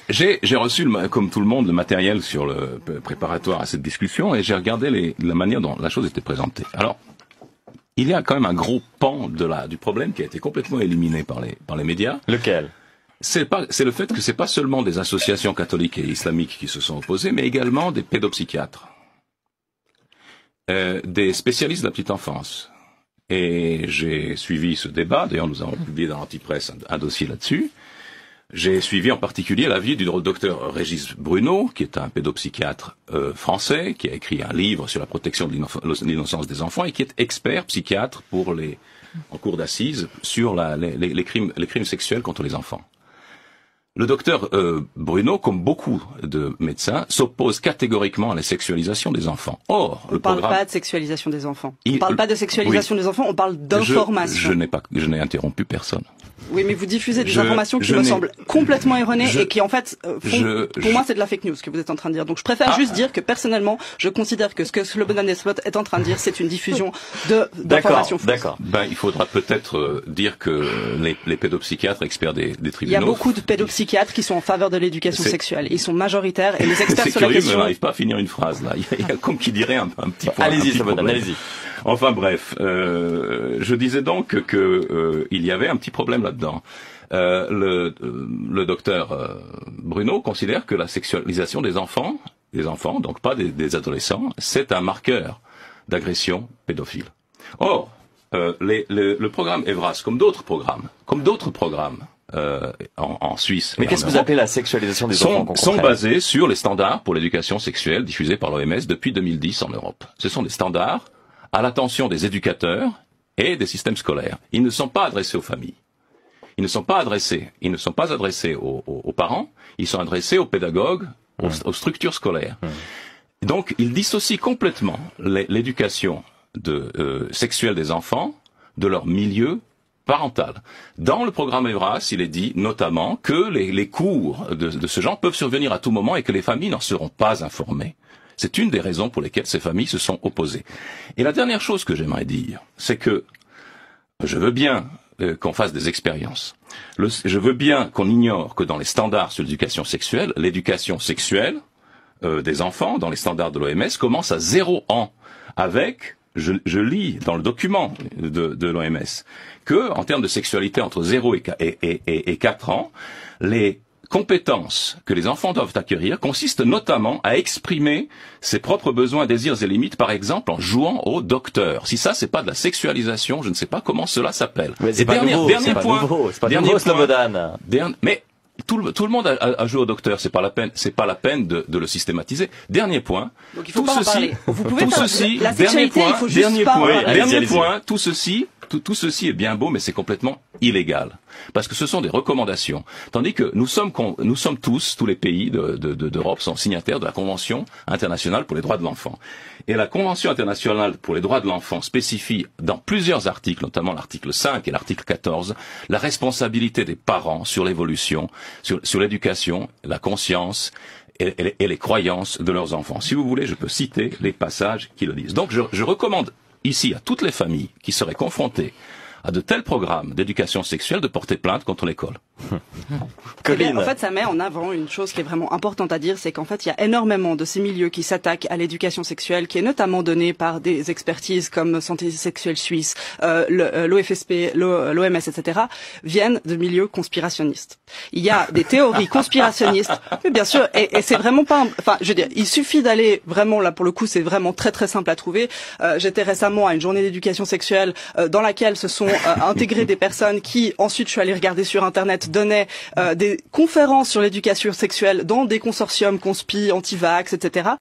J'ai reçu, comme tout le monde, le matériel sur le préparatoire à cette discussion et j'ai regardé la manière dont la chose était présentée. Alors, il y a quand même un gros pan du problème qui a été complètement éliminé par les médias. Lequel? C'est le fait que c'est pas seulement des associations catholiques et islamiques qui se sont opposées, mais également des pédopsychiatres, des spécialistes de la petite enfance. Et j'ai suivi ce débat. D'ailleurs, nous avons publié dans l'Antipresse un dossier là-dessus. J'ai suivi en particulier l'avis du docteur Régis Bruno, qui est un pédopsychiatre français, qui a écrit un livre sur la protection de l'innocence des enfants et qui est expert psychiatre en cour d'assises sur les crimes sexuels contre les enfants. Le docteur Bruno, comme beaucoup de médecins, s'oppose catégoriquement à la sexualisation des enfants. Or, on ne parle pas de sexualisation des enfants. On ne parle pas de sexualisation des enfants, on parle d'information. Je n'ai interrompu personne. Oui, mais vous diffusez des informations qui me semblent complètement erronées et qui, en fait, pour moi, c'est de la fake news que vous êtes en train de dire. Donc, je préfère juste dire que, personnellement, je considère que ce que Slobodan Desplot est en train de dire, c'est une diffusion d'informations fausses. D'accord. Il faudra peut-être dire que les pédopsychiatres, experts des tribunaux... Il y a beaucoup de pédopsychiatres qui sont en faveur de l'éducation sexuelle. Ils sont majoritaires et les experts sur la question... C'est curieux, mais on n'arrive pas à finir une phrase, là. Il y a comme qui dirait un petit point. Allez-y, Slobodan, allez-y. Enfin bref, je disais donc que il y avait un petit problème là-dedans. Le docteur Bruno considère que la sexualisation des enfants, donc pas des adolescents, c'est un marqueur d'agression pédophile. Or, le programme Evras, comme d'autres programmes en Suisse. Mais qu'est-ce que vous appelez la sexualisation des enfants sont basés sur les standards pour l'éducation sexuelle diffusés par l'OMS depuis 2010 en Europe. Ce sont des standards à l'attention des éducateurs et des systèmes scolaires. Ils ne sont pas adressés aux familles. Ils ne sont pas adressés aux parents. Ils sont adressés aux pédagogues, aux structures scolaires. Donc, ils dissocient complètement l'éducation sexuelle des enfants de leur milieu parental. Dans le programme Evras, il est dit notamment que les cours de ce genre peuvent survenir à tout moment et que les familles n'en seront pas informées. C'est une des raisons pour lesquelles ces familles se sont opposées. Et la dernière chose que j'aimerais dire, c'est que je veux bien qu'on fasse des expériences. Je veux bien qu'on ignore que dans les standards sur l'éducation sexuelle des enfants, dans les standards de l'OMS, commence à 0 ans avec, je lis dans le document de l'OMS, que, en termes de sexualité entre 0 et 4 ans, les compétences que les enfants doivent acquérir consistent notamment à exprimer ses propres besoins, désirs et limites, par exemple en jouant au docteur. Si ça, c'est pas de la sexualisation, je ne sais pas comment cela s'appelle. Mais c'est pas nouveau, Slobodan. Mais tout le monde a joué au docteur, c'est pas la peine de le systématiser. Dernier point. Donc il faut pas en parler. Vous pouvez la sexualité, il faut juste pas en parler. Dernier point, tout ceci est bien beau, mais c'est complètement illégal. Parce que ce sont des recommandations. Tandis que nous sommes tous les pays d'Europe sont signataires de la Convention internationale pour les droits de l'enfant. Et la Convention internationale pour les droits de l'enfant spécifie dans plusieurs articles, notamment l'article 5 et l'article 14, la responsabilité des parents sur l'évolution, sur l'éducation, la conscience et les croyances de leurs enfants. Si vous voulez, je peux citer les passages qui le disent. Donc je recommande ici à toutes les familles qui seraient confrontées à de tels programmes d'éducation sexuelle de porter plainte contre l'école. En fait, ça met en avant une chose qui est vraiment importante à dire, c'est qu'en fait, il y a énormément de ces milieux qui s'attaquent à l'éducation sexuelle, qui est notamment donnée par des expertises comme Santé sexuelle suisse, l'OFSP, l'OMS, etc., viennent de milieux conspirationnistes. Il y a des théories conspirationnistes, mais bien sûr, et c'est vraiment pas, enfin, je veux dire, il suffit d'aller vraiment, là, pour le coup, c'est vraiment très très simple à trouver. J'étais récemment à une journée d'éducation sexuelle dans laquelle se sont intégrées des personnes qui, ensuite, je suis allée regarder sur Internet, donnaient des conférences sur l'éducation sexuelle dans des consortiums conspi, anti-vax, etc.